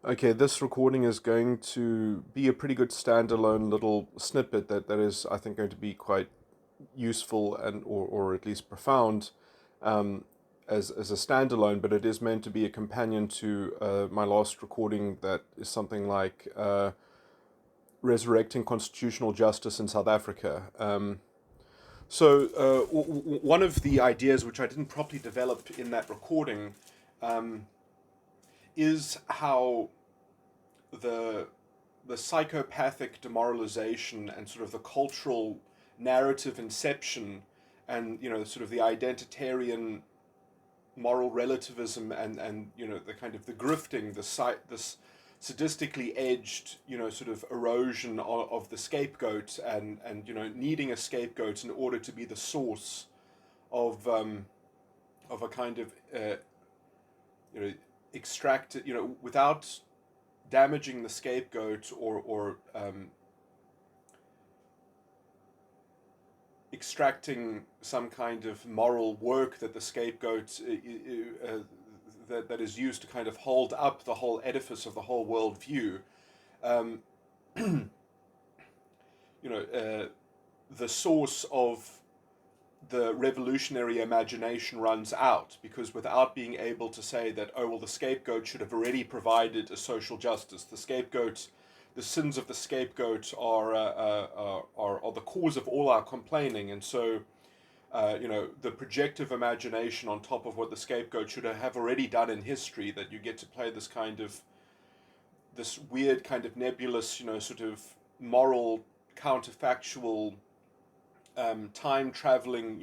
Okay, this recording is going to be a pretty good standalone little snippet that is, I think, going to be quite useful and or at least profound um, as a standalone, but it is meant to be a companion to my last recording that is something like Resurrecting Constitutional Justice in South Africa. One of the ideas which I didn't properly develop in that recording is how the the psychopathic demoralization and sort of the cultural narrative inception and sort of the identitarian moral relativism and the kind of the grifting, this sadistically edged sort of erosion of the scapegoat and needing a scapegoat in order to be the source of a kind of you know extracted, without damaging the scapegoat or extracting some kind of moral work that the scapegoat that is used to kind of hold up the whole edifice of the whole worldview. Um, you know, the source of the revolutionary imagination runs out, because without being able to say that, oh well, the scapegoat should have already provided a social justice, the sins of the scapegoat are the cause of all our complaining, and so the projective imagination on top of what the scapegoat should have already done in history, that you get to play this weird kind of nebulous, sort of moral counterfactual time traveling,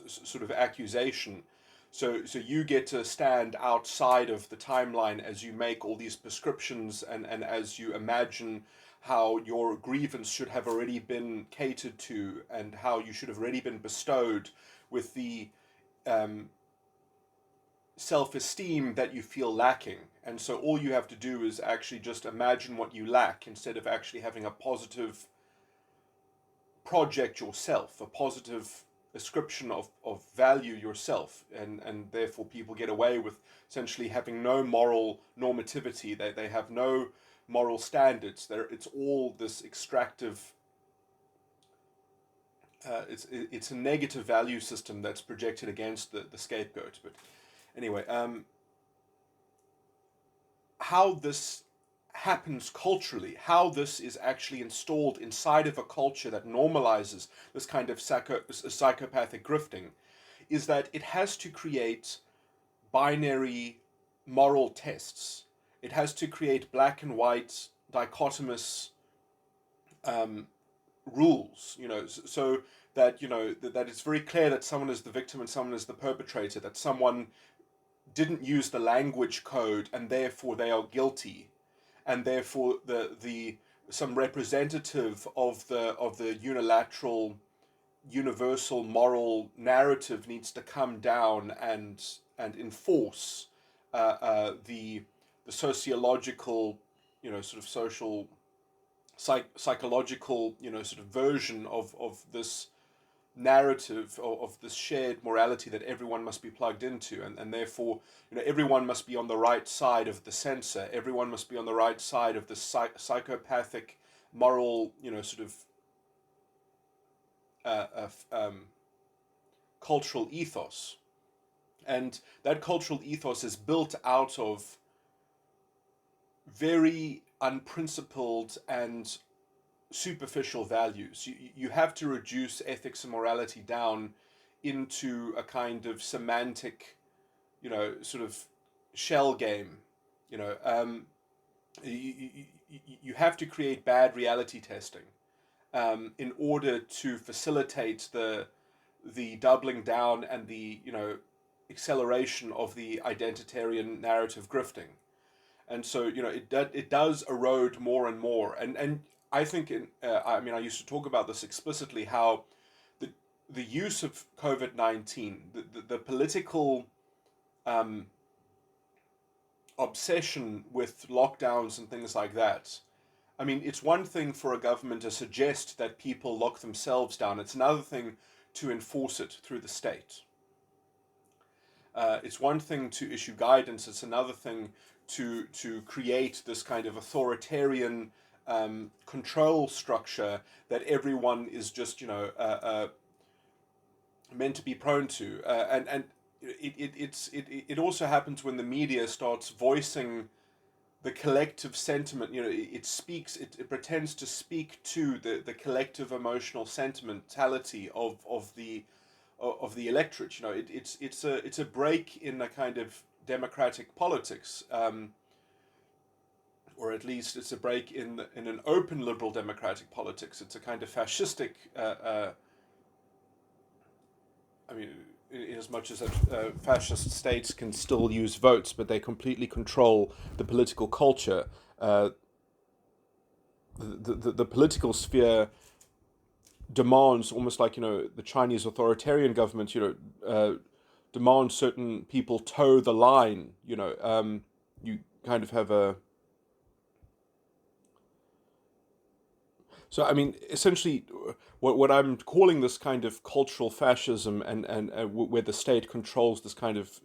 sort of accusation. So you get to stand outside of the timeline as you make all these prescriptions and as you imagine how your grievance should have already been catered to and how you should have already been bestowed with the um, self-esteem that you feel lacking. And so all you have to do is actually just imagine what you lack instead of actually having a positive project yourself, a positive ascription of value yourself, and therefore people get away with essentially having no moral normativity. They have no moral standards. It's all this extractive. It's a negative value system that's projected against the scapegoat. But anyway, how this happens culturally, how this is actually installed inside of a culture that normalizes this kind of psychopathic grifting, is that it has to create binary moral tests. It has to create black and white dichotomous um, rules, so that that it's very clear that someone is the victim and someone is the perpetrator, that someone didn't use the language code and therefore they are guilty, and therefore the some representative of the unilateral universal moral narrative needs to come down and enforce the sociological, sort of social psychological, sort of version of this narrative of this shared morality that everyone must be plugged into, and therefore everyone must be on the right side of the censor, everyone must be on the right side of the psychopathic moral, sort of uh, uh, um, cultural ethos. And that cultural ethos is built out of very unprincipled and superficial values. You have to reduce ethics and morality down into a kind of semantic, sort of shell game. You know, you have to create bad reality testing in order to facilitate the doubling down and the acceleration of the identitarian narrative grifting. And so it does erode more and more. And I think I mean, I used to talk about this explicitly, how the the use of COVID-19, the political um, obsession with lockdowns and things like that. I mean, it's one thing for a government to suggest that people lock themselves down. It's another thing to enforce it through the state. It's one thing to issue guidance. It's another thing to create this kind of authoritarian control structure that everyone is just meant to be prone to, and it also happens when the media starts voicing the collective sentiment. It pretends to speak to the collective emotional sentimentality of the electorate. It's a break in a kind of democratic politics, or at least it's a break in an open liberal democratic politics. It's a kind of fascistic. In as much as fascist states can still use votes, but they completely control the political culture. The political sphere demands, almost like the Chinese authoritarian government, demands certain people toe the line. You kind of have a. So, essentially, what I'm calling this kind of cultural fascism and where the state controls this kind of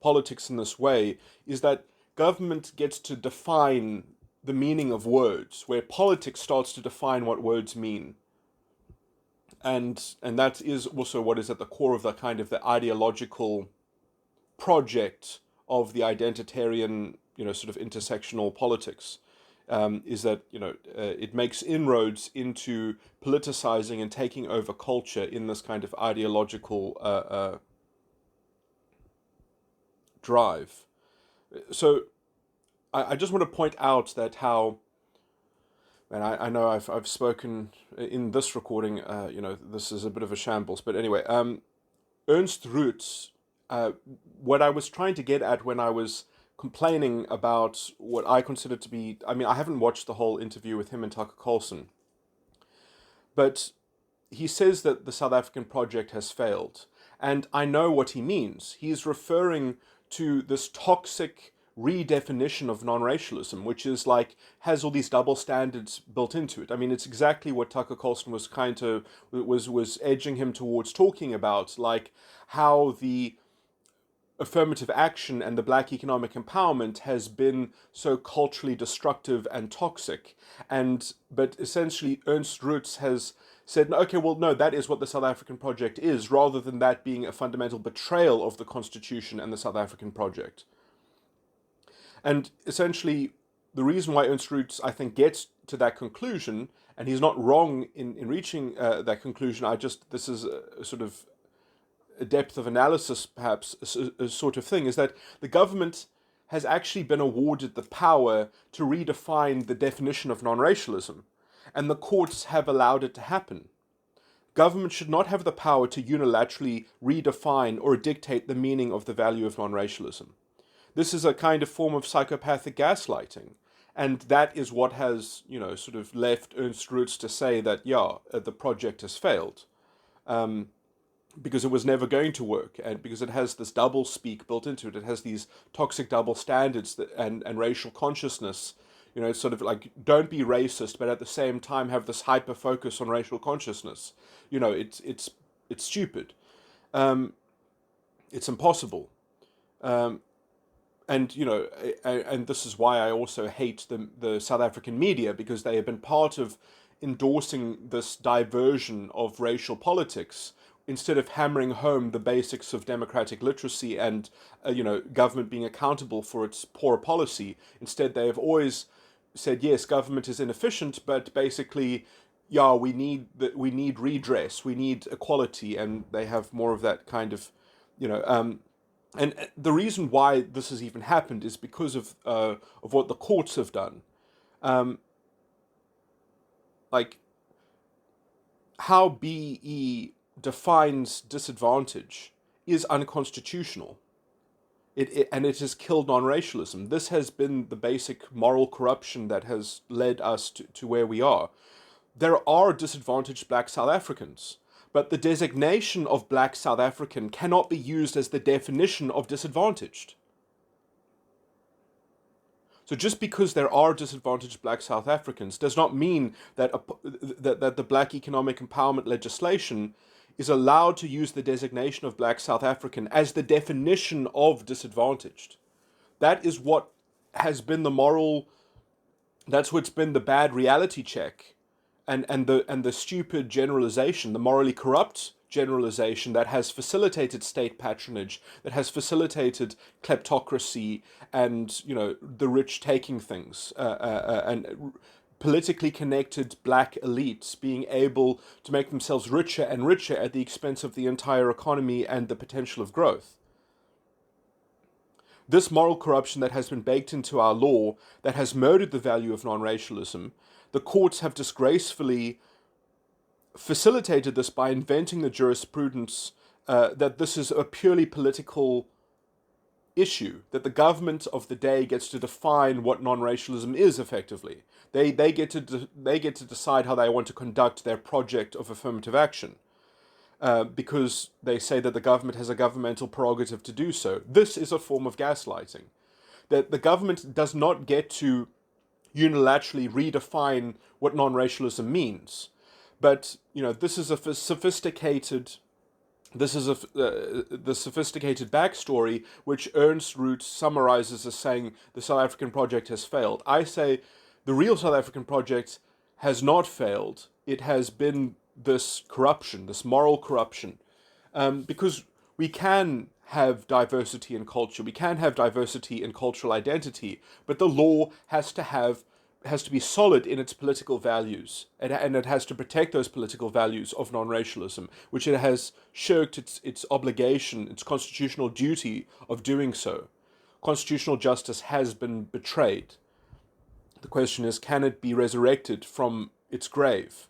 politics in this way is that government gets to define the meaning of words, where politics starts to define what words mean. And that is also what is at the core of the kind of the ideological project of the identitarian, sort of intersectional politics. Is that it makes inroads into politicizing and taking over culture in this kind of ideological drive. So I just want to point out that how, and I know I've spoken in this recording, this is a bit of a shambles, but anyway, Ernst Ruth's, what I was trying to get at when I was complaining about what I consider to be, I haven't watched the whole interview with him and Tucker Carlson, but he says that the South African project has failed. And I know what he means. He's referring to this toxic redefinition of non-racialism, which is has all these double standards built into it. It's exactly what Tucker Carlson was was edging him towards talking about, like how the affirmative action and the black economic empowerment has been so culturally destructive and toxic. But essentially Ernst Ruth has said, okay, well, no, that is what the South African project is, rather than that being a fundamental betrayal of the Constitution and the South African project. And essentially, the reason why Ernst Ruth, I think, gets to that conclusion, and he's not wrong in reaching that conclusion, this is a sort of a depth of analysis, perhaps, a sort of thing, is that the government has actually been awarded the power to redefine the definition of non-racialism, and the courts have allowed it to happen. Government should not have the power to unilaterally redefine or dictate the meaning of the value of non-racialism. This is a kind of form of psychopathic gaslighting, and that is what has, sort of left Ernst Ruth to say that, the project has failed. Because it was never going to work, and because it has this double speak built into it. It has these toxic double standards and racial consciousness. It's sort of like, don't be racist, but at the same time have this hyper focus on racial consciousness. It's stupid. It's impossible. And this is why I also hate the South African media, because they have been part of endorsing this diversion of racial politics, instead of hammering home the basics of democratic literacy and, government being accountable for its poor policy. Instead, they have always said, yes, government is inefficient, but basically, we need redress, we need equality, and they have more of that kind of, and the reason why this has even happened is because of what the courts have done. How BE defines disadvantage is unconstitutional. It has killed non-racialism. This has been the basic moral corruption that has led us to where we are. There are disadvantaged black South Africans, but the designation of black South African cannot be used as the definition of disadvantaged. So just because there are disadvantaged black South Africans does not mean that that the black economic empowerment legislation is allowed to use the designation of black South African as the definition of disadvantaged. that is what has been the moral. That's what's been the bad reality check, and the stupid generalization, the morally corrupt generalization that has facilitated state patronage, that has facilitated kleptocracy, and the rich taking things, and politically connected black elites being able to make themselves richer and richer at the expense of the entire economy and the potential of growth. This moral corruption that has been baked into our law, that has murdered the value of non-racialism, the courts have disgracefully facilitated this by inventing the jurisprudence that this is a purely political issue, that the government of the day gets to define what non-racialism is effectively. They get to decide how they want to conduct their project of affirmative action. Because they say that the government has a governmental prerogative to do so. This is a form of gaslighting. That the government does not get to unilaterally redefine what non-racialism means. But this is the sophisticated backstory which Ernst Root summarizes as saying the South African project has failed. I say the real South African project has not failed. It has been this corruption, this moral corruption, because we can have diversity in culture, we can have diversity in cultural identity, but the law has to be solid in its political values, and it has to protect those political values of non-racialism, which it has shirked its obligation, its constitutional duty of doing so. Constitutional justice has been betrayed. The question is, can it be resurrected from its grave?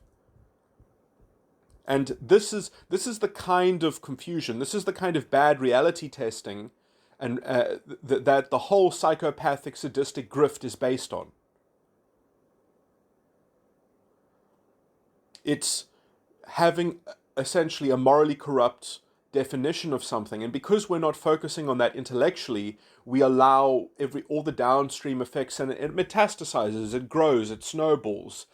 And this is the kind of confusion, this is the kind of bad reality testing, and that the whole psychopathic sadistic grift is based on. It's having essentially a morally corrupt definition of something, and because we're not focusing on that intellectually, we allow all the downstream effects, and it metastasizes, it grows, it snowballs.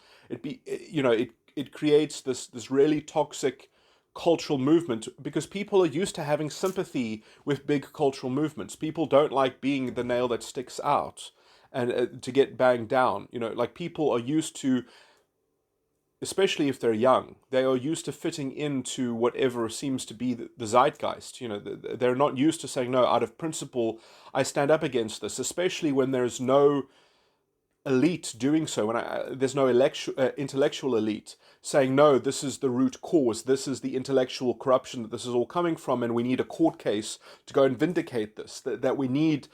It creates this really toxic cultural movement, because people are used to having sympathy with big cultural movements. People don't like being the nail that sticks out and to get banged down. Like, people are used to, especially if they're young, they are used to fitting into whatever seems to be the zeitgeist. They're not used to saying, no, out of principle, I stand up against this, especially when there's no elite doing so, when there's no intellectual elite saying, no, this is the root cause, this is the intellectual corruption that this is all coming from, and we need a court case to go and vindicate this, that we need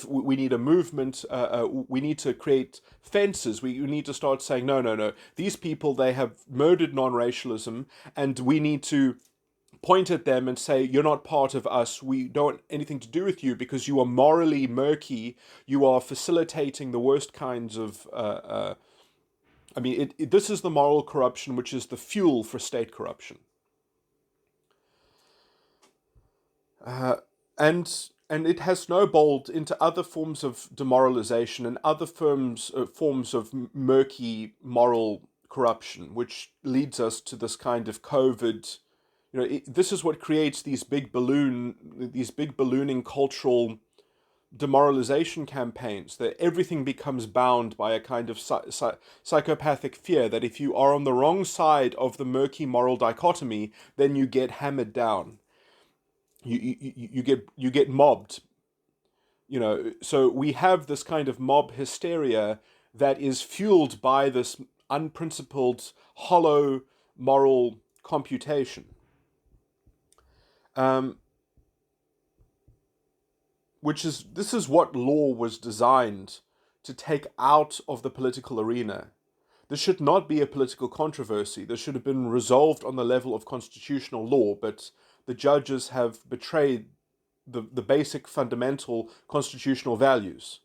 we need a movement, we need to create fences, we need to start saying, no, these people, they have murdered non-racialism, and we need to point at them and say, you're not part of us, we don't want anything to do with you because you are morally murky, you are facilitating the worst kinds of this is the moral corruption which is the fuel for state corruption. And it has snowballed into other forms of demoralization and other forms of murky moral corruption, which leads us to this kind of COVID. This is what creates these big ballooning cultural demoralization campaigns, that everything becomes bound by a kind of psychopathic fear that if you are on the wrong side of the murky moral dichotomy, then you get hammered down. You get mobbed. So we have this kind of mob hysteria that is fueled by this unprincipled, hollow moral computation. This is what law was designed to take out of the political arena. This should not be a political controversy. This should have been resolved on the level of constitutional law, but the judges have betrayed the basic fundamental constitutional values.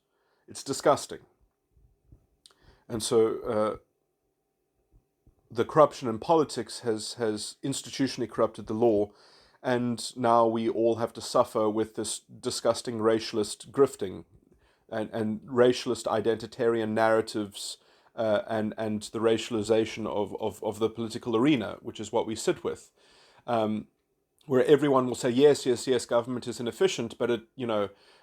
It's disgusting. And so the corruption in politics has institutionally corrupted the law, and now we all have to suffer with this disgusting racialist grifting and racialist identitarian narratives and the racialization of the political arena, which is what we sit with. where everyone will say yes, yes, yes, government is inefficient, but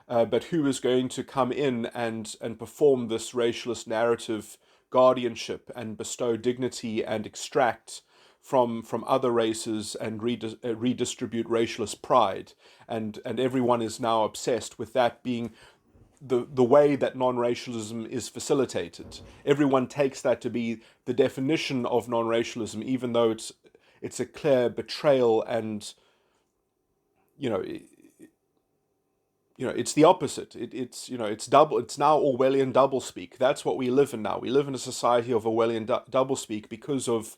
but who is going to come in and perform this racialist narrative guardianship and bestow dignity and extract from other races and redistribute racialist pride, and everyone is now obsessed with that being the way that non-racialism is facilitated. Everyone takes that to be the definition of non-racialism, even though it's a clear betrayal, and you know it's the opposite. It's double. It's now Orwellian doublespeak. That's what we live in now. We live in a society of Orwellian doublespeak because of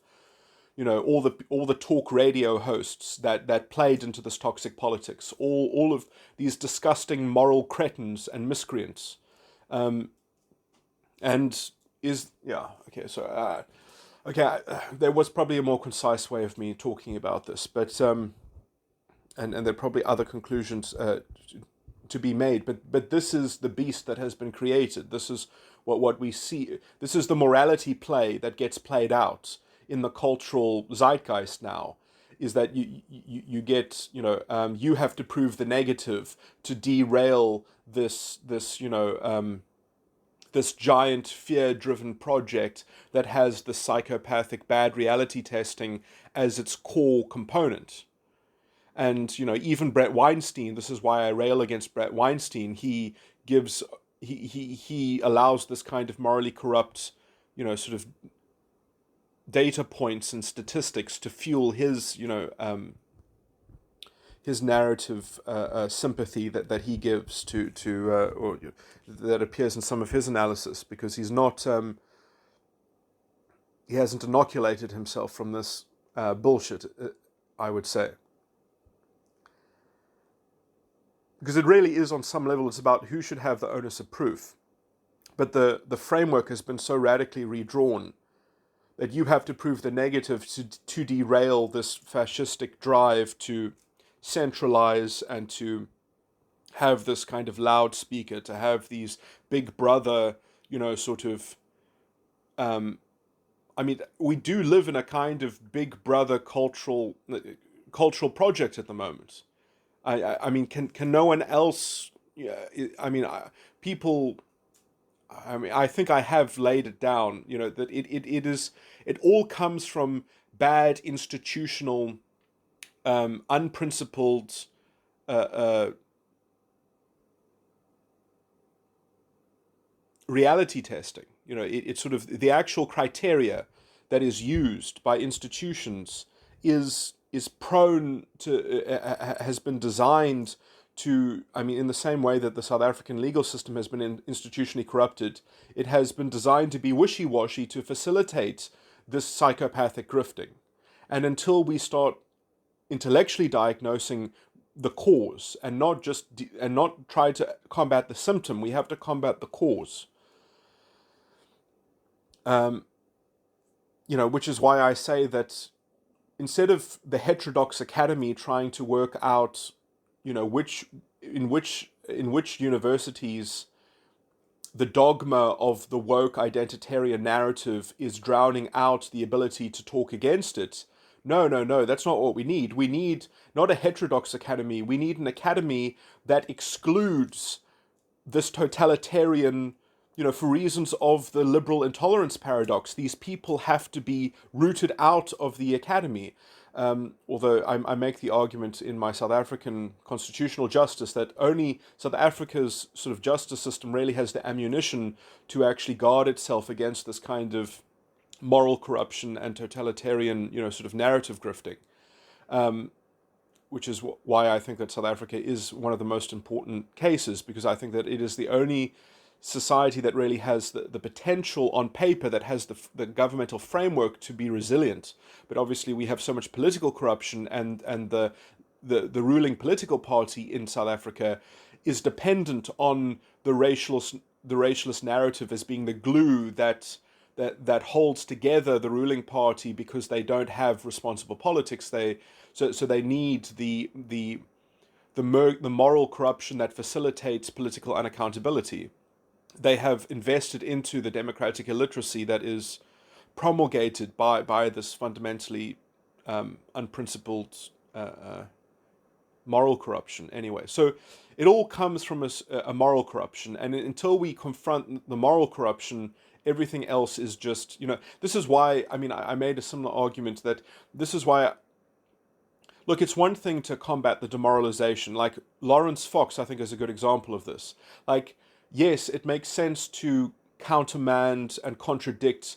all the talk radio hosts that played into this toxic politics. All of these disgusting moral cretins and miscreants. And is yeah okay. So there was probably a more concise way of me talking about this, but and there are probably other conclusions to be made, but this is the beast that has been created. This is what we see. This is the morality play that gets played out in the cultural zeitgeist now. Is that you get you have to prove the negative to derail this this giant fear-driven project that has the psychopathic bad reality testing as its core component. And even Brett Weinstein, this is why I rail against Brett Weinstein. He allows this kind of morally corrupt, sort of data points and statistics to fuel his his narrative sympathy that he gives to or that appears in some of his analysis, because he's not he hasn't inoculated himself from this bullshit, I would say. Because it really is, on some level, it's about who should have the onus of proof. But the framework has been so radically redrawn that you have to prove the negative to derail this fascistic drive to centralize and to have this kind of loudspeaker, to have these big brother, sort of... we do live in a kind of big brother cultural project at the moment. I mean, can no one else? People. I think I have laid it down. That it all comes from bad institutional, unprincipled, reality testing. It's sort of the actual criteria that is used by institutions is prone to has been designed to, in the same way that the South African legal system has been institutionally corrupted, it has been designed to be wishy-washy to facilitate this psychopathic grifting. And until we start intellectually diagnosing the cause and not try to combat the symptom, we have to combat the cause. Which is why I say that instead of the heterodox academy trying to work out, in which universities the dogma of the woke identitarian narrative is drowning out the ability to talk against it. No, that's not what we need. We need not a heterodox academy. We need an academy that excludes this totalitarian, for reasons of the liberal intolerance paradox. These people have to be rooted out of the academy. Although I make the argument in my South African constitutional justice that only South Africa's sort of justice system really has the ammunition to actually guard itself against this kind of moral corruption and totalitarian, sort of narrative grifting. Which is why I think that South Africa is one of the most important cases, because I think that it is the only society that really has the potential on paper, that has the governmental framework to be resilient. But obviously we have so much political corruption, and the ruling political party in South Africa is dependent on the racialist narrative as being the glue that holds together the ruling party, because they don't have responsible politics. They need the moral corruption that facilitates political unaccountability. They have invested into the democratic illiteracy that is promulgated by this fundamentally unprincipled moral corruption anyway. So it all comes from a moral corruption, and until we confront the moral corruption, everything else is just, this is why, I made a similar argument that this is why, look, it's one thing to combat the demoralization. Like Lawrence Fox, I think, is a good example of this. Like, yes, it makes sense to countermand and contradict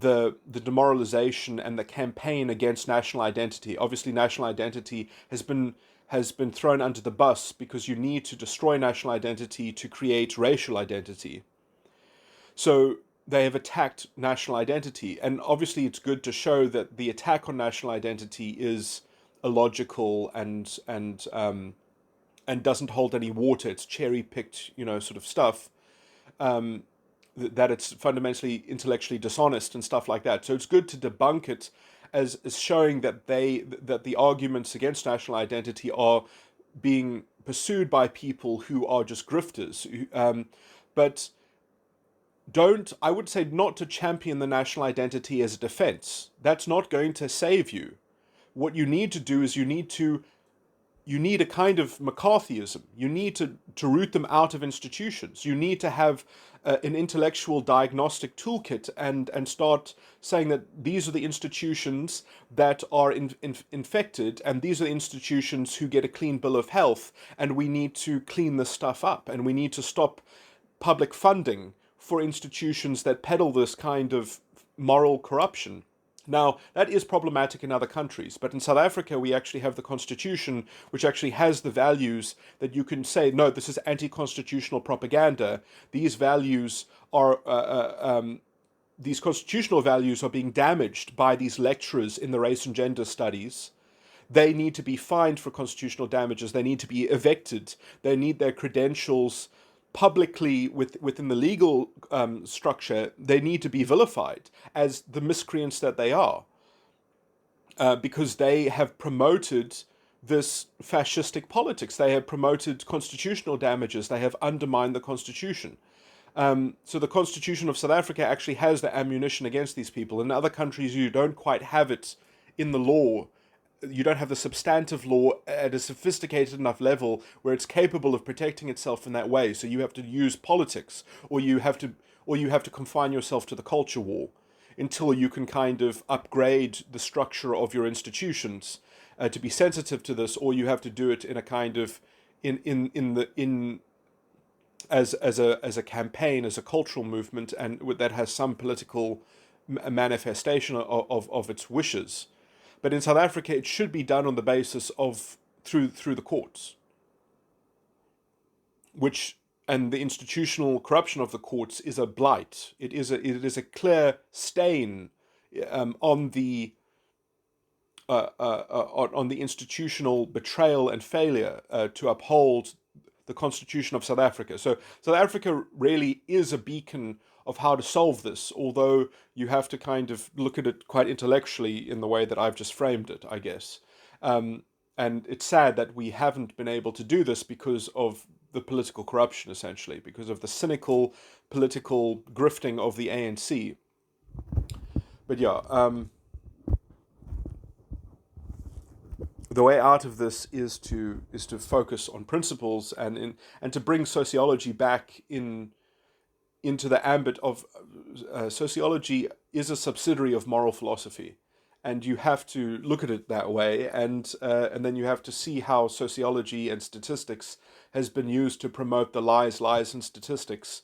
the demoralization and the campaign against national identity. Obviously, national identity has been thrown under the bus because you need to destroy national identity to create racial identity. So they have attacked national identity, and obviously it's good to show that the attack on national identity is illogical and doesn't hold any water. It's cherry picked, sort of stuff. That it's fundamentally intellectually dishonest and stuff like that. So it's good to debunk it as showing that the arguments against national identity are being pursued by people who are just grifters. But I would say not to champion the national identity as a defense. That's not going to save you. What you need to do is you need a kind of McCarthyism. You need to root them out of institutions. You need to have an intellectual diagnostic toolkit and start saying that these are the institutions that are infected, and these are the institutions who get a clean bill of health, and we need to clean this stuff up, and we need to stop public funding for institutions that peddle this kind of moral corruption. Now, that is problematic in other countries, but in South Africa, we actually have the constitution, which actually has the values that you can say, no, this is anti-constitutional propaganda. These values are, these constitutional values are being damaged by these lecturers in the race and gender studies. They need to be fined for constitutional damages. They need to be evicted. They need their credentials publicly within the legal structure. They need to be vilified as the miscreants that they are, because they have promoted this fascistic politics. They have promoted constitutional damages. They have undermined the constitution. So the constitution of South Africa actually has the ammunition against these people. In other countries, you don't quite have it in the law. You don't have the substantive law at a sophisticated enough level where it's capable of protecting itself in that way. So you have to use politics, or you have to confine yourself to the culture war until you can kind of upgrade the structure of your institutions to be sensitive to this, or you have to do it in a kind of as a campaign, as a cultural movement, and that has some political manifestation of its wishes. But in South Africa, it should be done on the basis of through the courts, and the institutional corruption of the courts is a blight. It is a clear stain on the institutional betrayal and failure to uphold the Constitution of South Africa. So South Africa really is a beacon of how to solve this, although you have to kind of look at it quite intellectually in the way that I've just framed it, I guess. And it's sad that we haven't been able to do this because of the political corruption, essentially, because of the cynical political grifting of the ANC. But yeah, the way out of this is to focus on principles and to bring sociology back into the ambit of sociology is a subsidiary of moral philosophy, and you have to look at it that way, and then you have to see how sociology and statistics has been used to promote the lies, and statistics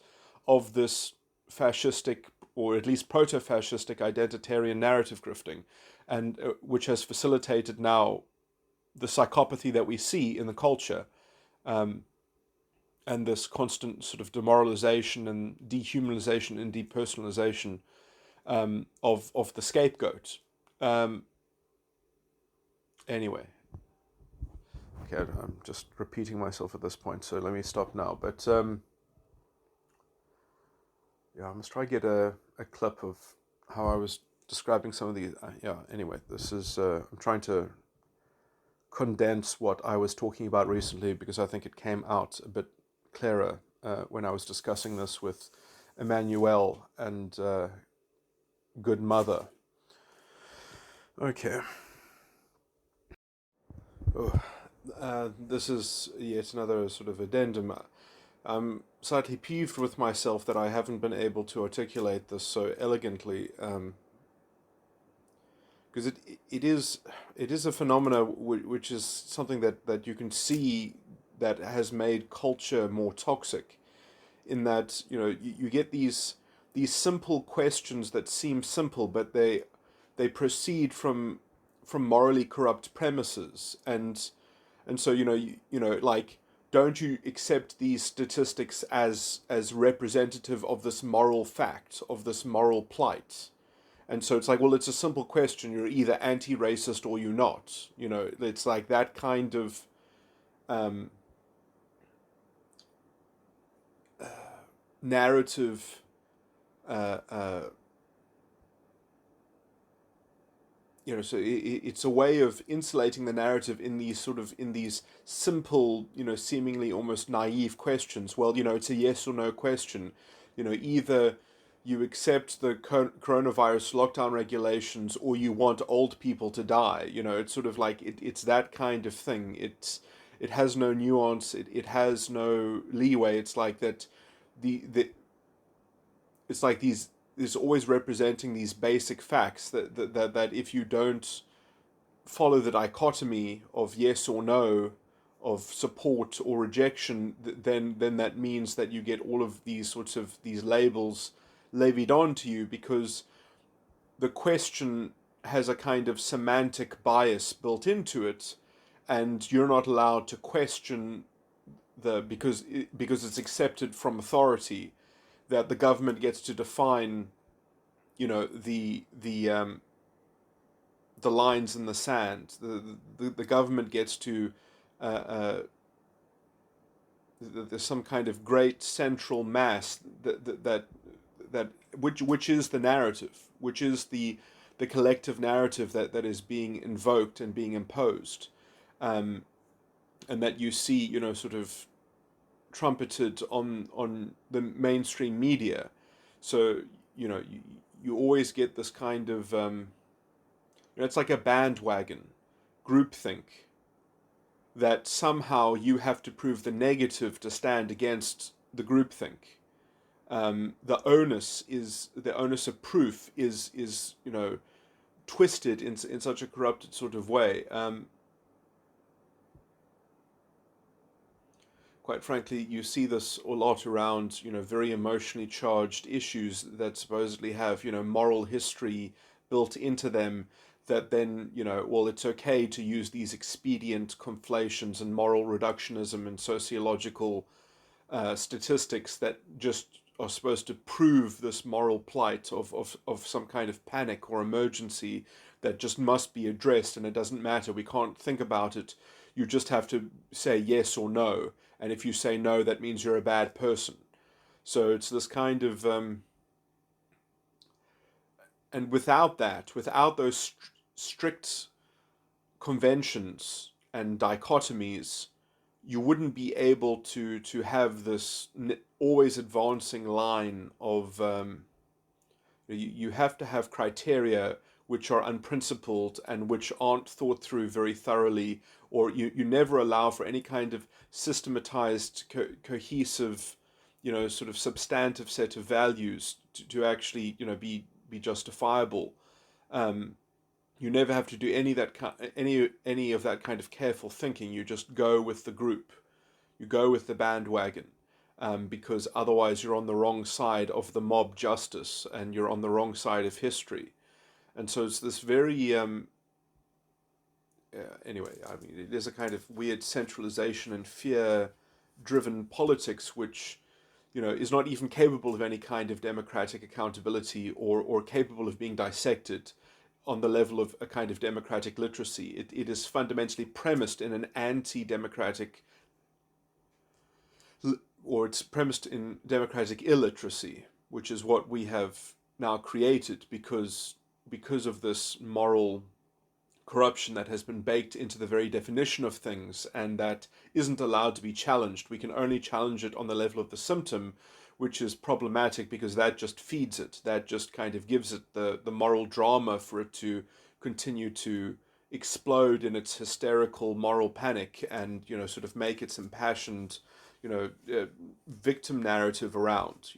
of this fascistic, or at least proto-fascistic, identitarian narrative grifting, and which has facilitated now the psychopathy that we see in the culture. And this constant sort of demoralization and dehumanization and depersonalization of the scapegoat. Anyway, okay, I'm just repeating myself at this point, so let me stop now. But yeah, I must try to get a clip of how I was describing some of the. Anyway, this is I'm trying to condense what I was talking about recently, because I think it came out a bit clearer when I was discussing this with Emmanuel and Good Mother. Okay. Oh, This is yet another sort of addendum. I'm slightly peeved with myself that I haven't been able to articulate this so elegantly, because it is a phenomena which is something that you can see that has made culture more toxic. In that, you get these simple questions that seem simple, but they proceed from morally corrupt premises, and so like, don't you accept these statistics as representative of this moral fact, of this moral plight? And so it's like, well, it's a simple question. You're either anti-racist or you're not. It's like that kind of um, narrative. Uh, uh, so it's a way of insulating the narrative in these simple, seemingly almost naive questions. Well, it's a yes or no question. Either you accept the coronavirus lockdown regulations or you want old people to die. It's sort of like it's that kind of thing. It has no nuance. It has no leeway. It's like that. The it's like these is always representing these basic facts that if you don't follow the dichotomy of yes or no, of support or rejection, then that means that you get all of these sorts of these labels levied onto you, because the question has a kind of semantic bias built into it, and you're not allowed to question because it's accepted from authority, that the government gets to define, the lines in the sand. The government gets to uh, uh, there's some kind of great central mass that which is the narrative, which is the collective narrative that is being invoked and being imposed, um, and that you see, sort of trumpeted on the mainstream media. So you always get this kind of it's like a bandwagon groupthink, that somehow you have to prove the negative to stand against the groupthink. The onus of proof is twisted in such a corrupted sort of way. Quite frankly, you see this a lot around, very emotionally charged issues that supposedly have, moral history built into them, that then, well, it's okay to use these expedient conflations and moral reductionism and sociological statistics that just are supposed to prove this moral plight of some kind of panic or emergency that just must be addressed, and it doesn't matter, we can't think about it, you just have to say yes or no, and if you say no, that means you're a bad person. So it's this kind of and without those strict conventions and dichotomies, you wouldn't be able to have this always advancing line of you have to have criteria which are unprincipled and which aren't thought through very thoroughly, or you never allow for any kind of systematized, cohesive, sort of substantive set of values to actually, be justifiable. Um, you never have to do any of that kind of careful thinking. You just go with the group. You go with the bandwagon, because otherwise you're on the wrong side of the mob justice and you're on the wrong side of history. And so it's this very anyway. I mean, it is a kind of weird centralization and fear-driven politics, which is not even capable of any kind of democratic accountability, or capable of being dissected on the level of a kind of democratic literacy. It is fundamentally premised in an anti-democratic, or it's premised in democratic illiteracy, which is what we have now created because of this moral corruption that has been baked into the very definition of things, and that isn't allowed to be challenged. We can only challenge it on the level of the symptom, which is problematic because that just feeds it. That just kind of gives it the moral drama for it to continue to explode in its hysterical moral panic and, sort of make its impassioned, victim narrative around,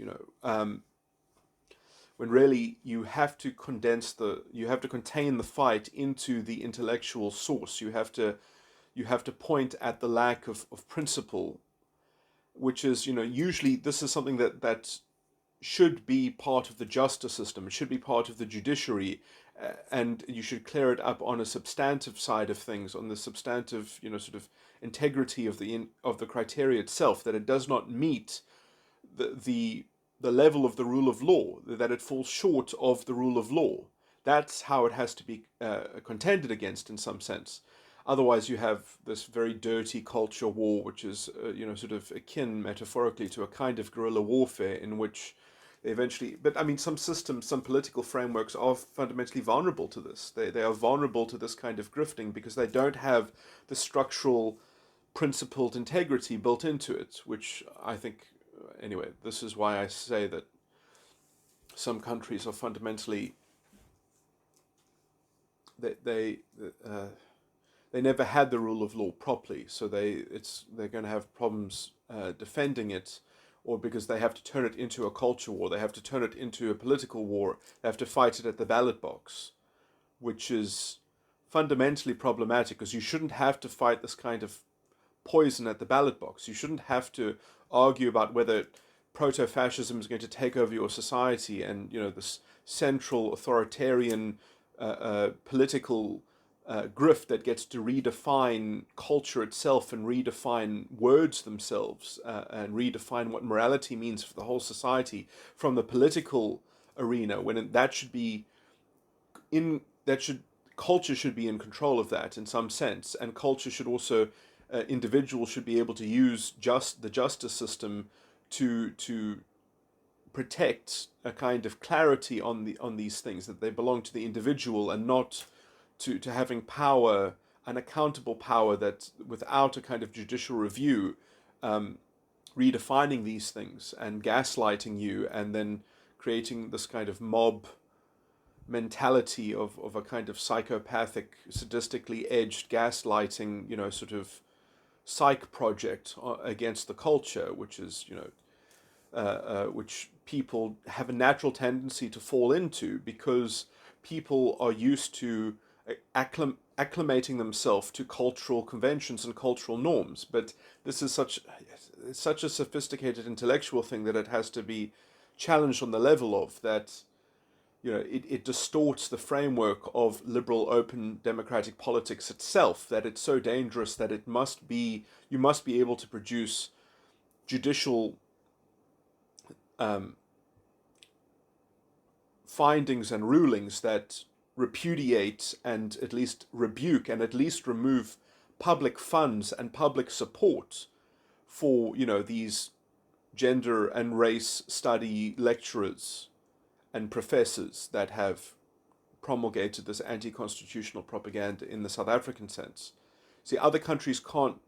when really you have to contain the fight into the intellectual source. You have to point at the lack of principle, which is, usually this is something that should be part of the justice system. It should be part of the judiciary, and you should clear it up on a substantive side of things, on the substantive, sort of integrity of the criteria itself, that it does not meet the level of the rule of law, that it falls short of the rule of law. That's how it has to be contended against in some sense. Otherwise, you have this very dirty culture war, which is, sort of akin metaphorically to a kind of guerrilla warfare in which they eventually. But I mean, some systems, some political frameworks are fundamentally vulnerable to this. They are vulnerable to this kind of grifting because they don't have the structural, principled integrity built into it, which I think. Anyway, this is why I say that some countries are fundamentally. They never had the rule of law properly, so they're going to have problems defending it, or because they have to turn it into a culture war, they have to turn it into a political war, they have to fight it at the ballot box, which is fundamentally problematic, because you shouldn't have to fight this kind of poison at the ballot box. You shouldn't have to argue about whether proto-fascism is going to take over your society, and this central authoritarian political grift that gets to redefine culture itself and redefine words themselves, and redefine what morality means for the whole society from the political arena, when culture should be in control of that in some sense, and culture should also individuals should be able to use the justice system to protect a kind of clarity on these things, that they belong to the individual and not to having power, an accountable power that without a kind of judicial review, redefining these things and gaslighting you, and then creating this kind of mob mentality of a kind of psychopathic, sadistically edged gaslighting, sort of psych project against the culture, which is, which people have a natural tendency to fall into because people are used to acclimating themselves to cultural conventions and cultural norms. But this is such a sophisticated intellectual thing that it has to be challenged on the level of that. It distorts the framework of liberal, open, democratic politics itself, that it's so dangerous that you must be able to produce judicial findings and rulings that repudiate and at least rebuke and at least remove public funds and public support for, these gender and race study lecturers and professors that have promulgated this anti-constitutional propaganda in the South African sense. See, other countries can't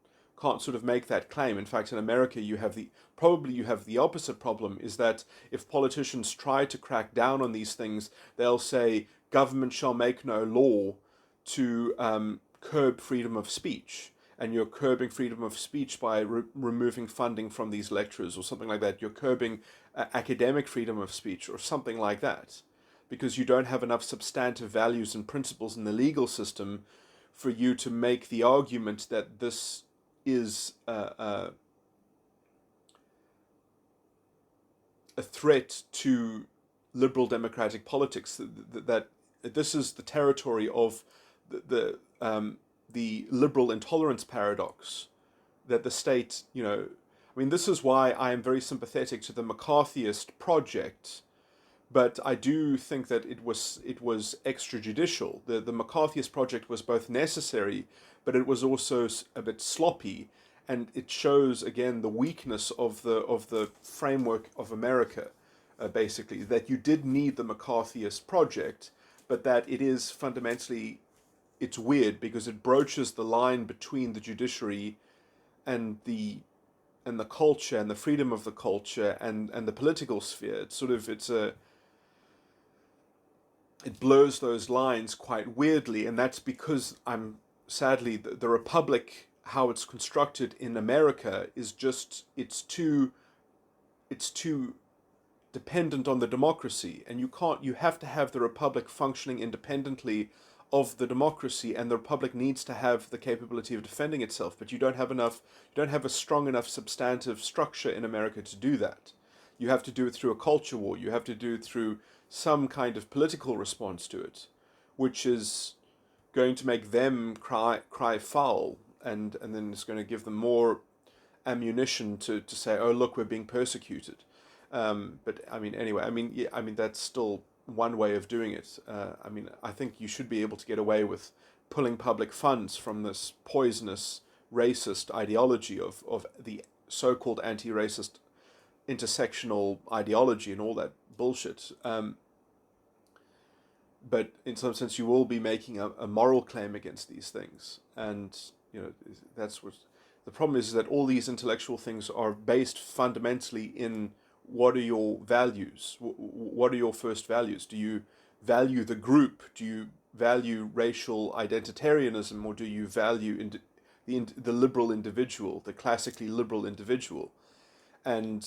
sort of make that claim. In fact, in America, you have the opposite problem, is that if politicians try to crack down on these things, they'll say government shall make no law to curb freedom of speech. And you're curbing freedom of speech by removing funding from these lecturers or something like that. You're curbing academic freedom of speech or something like that, because you don't have enough substantive values and principles in the legal system for you to make the argument that this is a threat to liberal democratic politics, that this is the territory of the liberal intolerance paradox, that the state, this is why I am very sympathetic to the McCarthyist project, but I do think that it was extrajudicial. The McCarthyist project was both necessary, but it was also a bit sloppy, and it shows again the weakness of the framework of America, basically, that you did need the McCarthyist project, but that it is fundamentally, it's weird because it broaches the line between the judiciary and the culture and the freedom of the culture and the political sphere. It's it blurs those lines quite weirdly, and that's because sadly the republic, how it's constructed in America, is just it's too dependent on the democracy, and you have to have the republic functioning independently of the democracy, and the republic needs to have the capability of defending itself, but you don't have a strong enough substantive structure in America to do that. You have to do it through a culture war. You have to do it through some kind of political response to it, which is going to make them cry foul, and then it's going to give them more ammunition to say, oh look, we're being persecuted. But I mean, anyway, I mean, yeah, I mean that's still one way of doing it. I mean, I think you should be able to get away with pulling public funds from this poisonous racist ideology of the so-called anti-racist intersectional ideology and all that bullshit. But in some sense, you will be making a moral claim against these things, and that's what the problem is that all these intellectual things are based fundamentally in what are your values? What are your first values? Do you value the group? Do you value racial identitarianism, or do you value the liberal individual, the classically liberal individual? And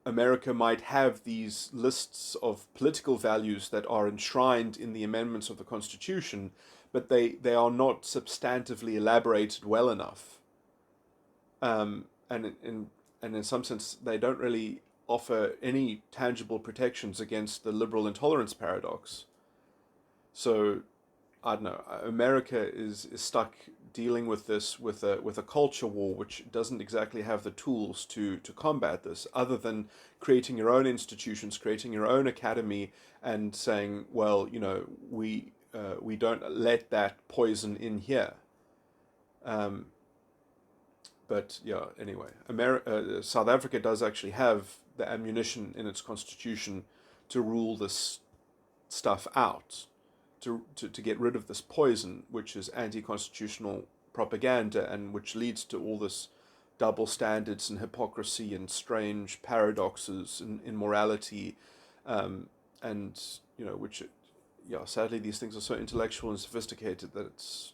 America might have these lists of political values that are enshrined in the amendments of the Constitution, but they are not substantively elaborated well enough. And in some sense, they don't really offer any tangible protections against the liberal intolerance paradox. So, I don't know. America is stuck dealing with this with a culture war, which doesn't exactly have the tools to combat this, other than creating your own institutions, creating your own academy, and saying, well, we don't let that poison in here. But yeah, anyway, South Africa does actually have the ammunition in its constitution to rule this stuff out, to get rid of this poison, which is anti-constitutional propaganda, and which leads to all this double standards and hypocrisy and strange paradoxes in morality, and which, yeah, sadly these things are so intellectual and sophisticated that it's.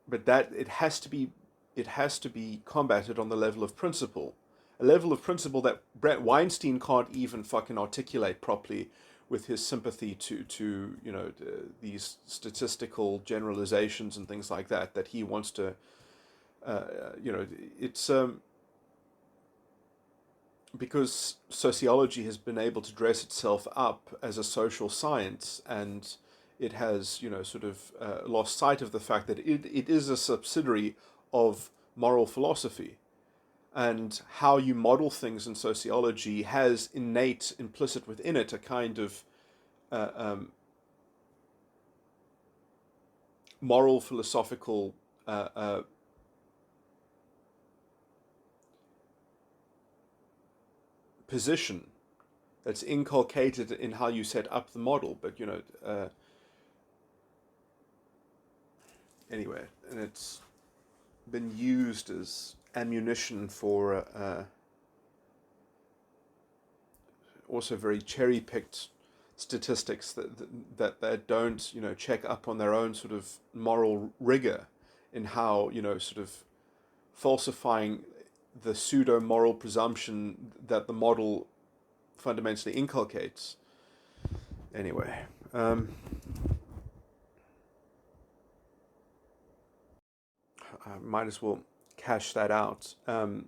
But that it has to be combated on the level of principle, a level of principle that Brett Weinstein can't even fucking articulate properly with his sympathy to these statistical generalizations and things like that he wants to it's because sociology has been able to dress itself up as a social science, and it has, sort of lost sight of the fact that it is a subsidiary of moral philosophy. And how you model things in sociology has innate, implicit within it, a kind of moral philosophical position that's inculcated in how you set up the model. But anyway, and it's been used as ammunition for also very cherry-picked statistics that don't check up on their own sort of moral rigor in how sort of falsifying the pseudo moral presumption that the model fundamentally inculcates. Anyway. I might as well cash that out, and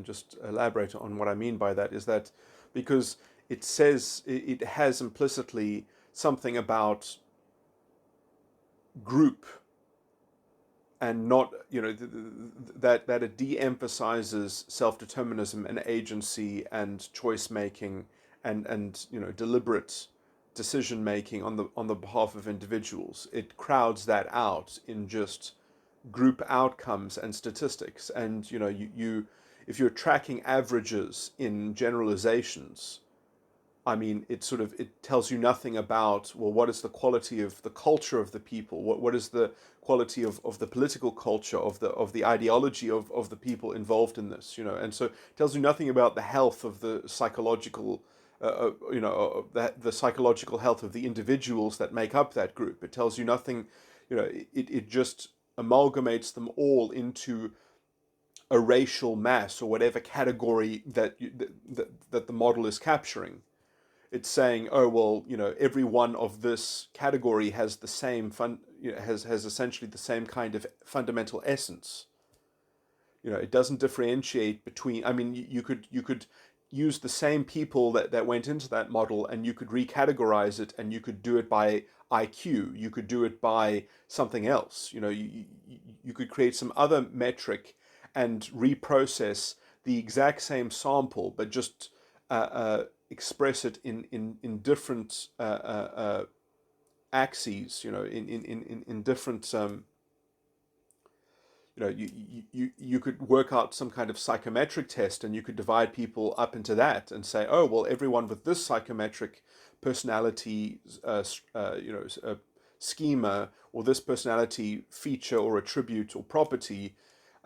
just elaborate on what I mean by that. Is that because it says it has implicitly something about group, and not that it de-emphasizes self-determinism and agency and choice making and deliberate decision making on the behalf of individuals. It crowds that out in just group outcomes and statistics, and you if you're tracking averages in generalizations, I mean, it tells you nothing about, well, what is the quality of the culture of the people, what is the quality of the political culture of the ideology of the people involved in this, and so it tells you nothing about the health of the psychological the psychological health of the individuals that make up that group. It tells you nothing. It just amalgamates them all into a racial mass or whatever category that the model is capturing. It's saying, oh well, every one of this category has the same has essentially the same kind of fundamental essence. It doesn't differentiate between. I mean, you could use the same people that went into that model, and you could recategorize it, and you could do it by IQ. You could do it by something else. You could create some other metric and reprocess the exact same sample, but just express it in different axes. In different. You could work out some kind of psychometric test, and you could divide people up into that and say, oh well, everyone with this psychometric personality schema, or this personality feature or attribute or property,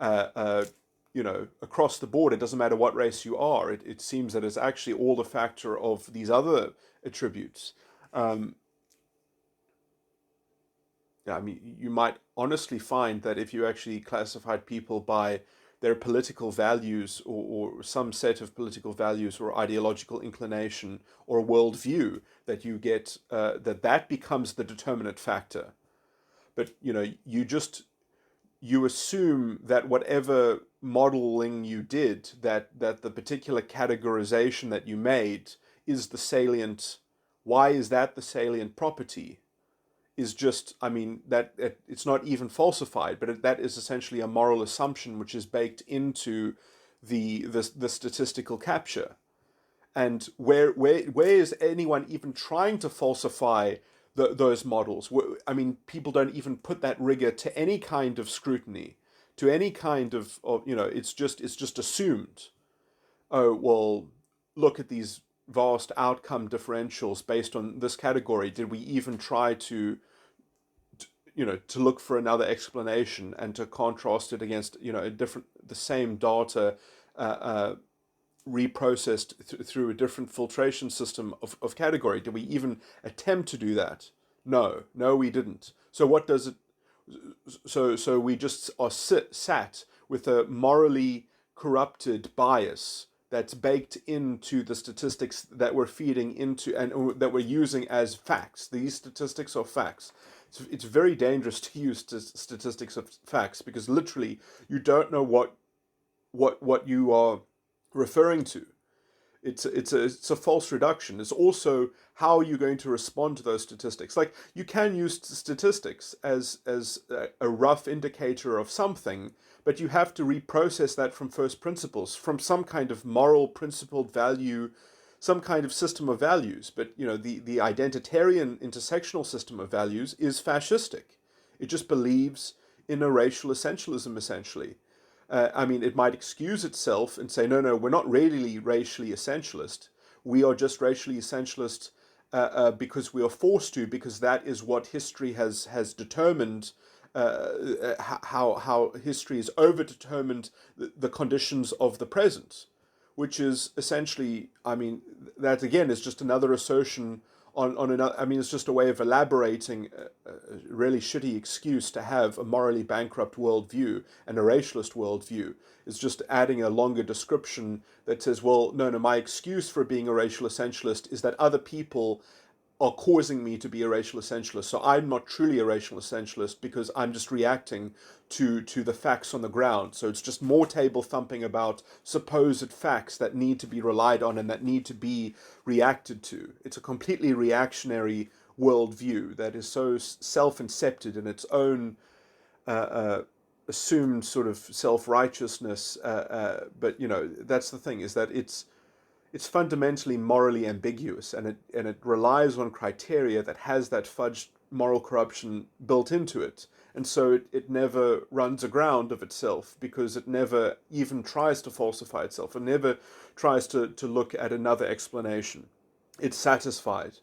across the board, it doesn't matter what race you are. It seems that it's actually all the factor of these other attributes. I mean, you might honestly find that if you actually classified people by their political values, or some set of political values or ideological inclination or worldview, that you get that becomes the determinant factor. But you assume that whatever modeling you did, that the particular categorization that you made is the salient. Why is that the salient property? Is just, I mean, that it's not even falsified, but that is essentially a moral assumption which is baked into the statistical capture. And where is anyone even trying to falsify those models? I mean, people don't even put that rigor to any kind of scrutiny, to any kind of it's just assumed. Oh well, look at these vast outcome differentials based on this category. Did we even try to look for another explanation and to contrast it against the same data reprocessed through a different filtration system of category? Did we even attempt to do that? No, we didn't. So what does it? So we just are sat with a morally corrupted bias that's baked into the statistics that we're feeding into and that we're using as facts. These statistics are facts. It's very dangerous to use statistics of facts, because literally you don't know what you are referring to. It's a false reduction. It's also how you're going to respond to those statistics. Like, you can use statistics as a rough indicator of something, but you have to reprocess that from first principles, from some kind of moral principled value, some kind of system of values. But the identitarian intersectional system of values is fascistic. It just believes in a racial essentialism, essentially. I mean, it might excuse itself and say, no, we're not really racially essentialist. We are just racially essentialist because we are forced to, because that is what history has determined, how history has overdetermined the conditions of the present, which is essentially, I mean, that again is just another assertion on another. I mean, it's just a way of elaborating a really shitty excuse to have a morally bankrupt worldview and a racialist worldview. It's just adding a longer description that says, well, no, my excuse for being a racial essentialist is that other people are causing me to be a racial essentialist. So I'm not truly a racial essentialist because I'm just reacting to the facts on the ground. So it's just more table thumping about supposed facts that need to be relied on and that need to be reacted to. It's a completely reactionary worldview that is so self-incepted in its own assumed sort of self-righteousness. But that's the thing, is that it's fundamentally morally ambiguous, and it relies on criteria that has that fudged moral corruption built into it. And so it never runs aground of itself, because it never even tries to falsify itself. It never tries to look at another explanation. It's satisfied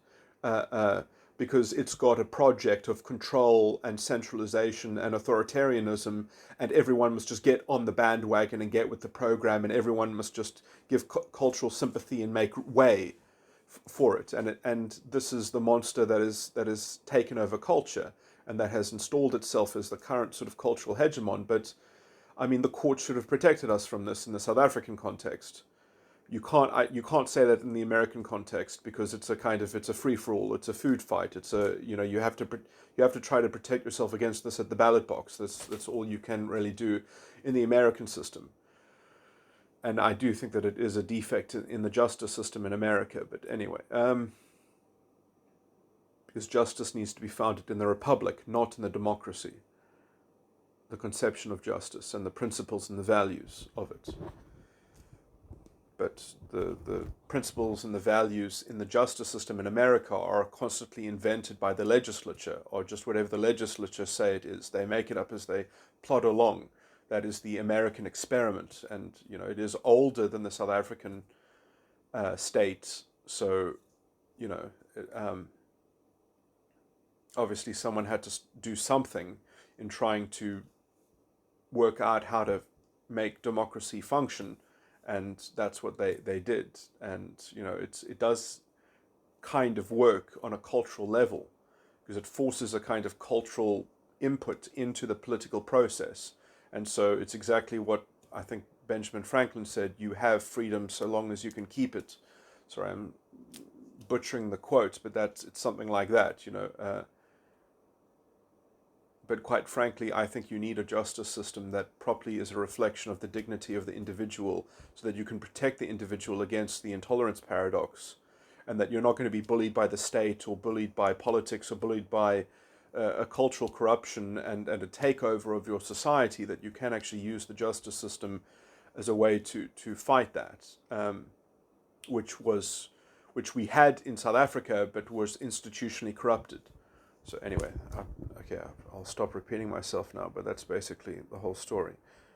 because it's got a project of control and centralization and authoritarianism, and everyone must just get on the bandwagon and get with the program, and everyone must just give cultural sympathy and make way for it, and this is the monster that is taken over culture and that has installed itself as the current sort of cultural hegemon. But I mean, the court should have protected us from this in the South African context. You can't say that in the American context, because it's a free for all. It's a food fight. It's a, you have to try to protect yourself against this at the ballot box. That's all you can really do in the American system. And I do think that it is a defect in the justice system in America. But anyway, because justice needs to be founded in the republic, not in the democracy. The conception of justice and the principles and the values of it. But the principles and the values in the justice system in America are constantly invented by the legislature, or just whatever the legislature say it is. They make it up as they plod along. That is the American experiment, and it is older than the South African state. So, obviously someone had to do something in trying to work out how to make democracy function. And that's what they did. And, it does kind of work on a cultural level, because it forces a kind of cultural input into the political process. And so it's exactly what I think Benjamin Franklin said: you have freedom so long as you can keep it. Sorry, I'm butchering the quote, but it's something like that, But quite frankly, I think you need a justice system that properly is a reflection of the dignity of the individual, so that you can protect the individual against the intolerance paradox, and that you're not going to be bullied by the state, or bullied by politics, or bullied by a cultural corruption and a takeover of your society, that you can actually use the justice system as a way to fight that, which we had in South Africa, but was institutionally corrupted. So anyway, okay, I'll stop repeating myself now, but that's basically the whole story.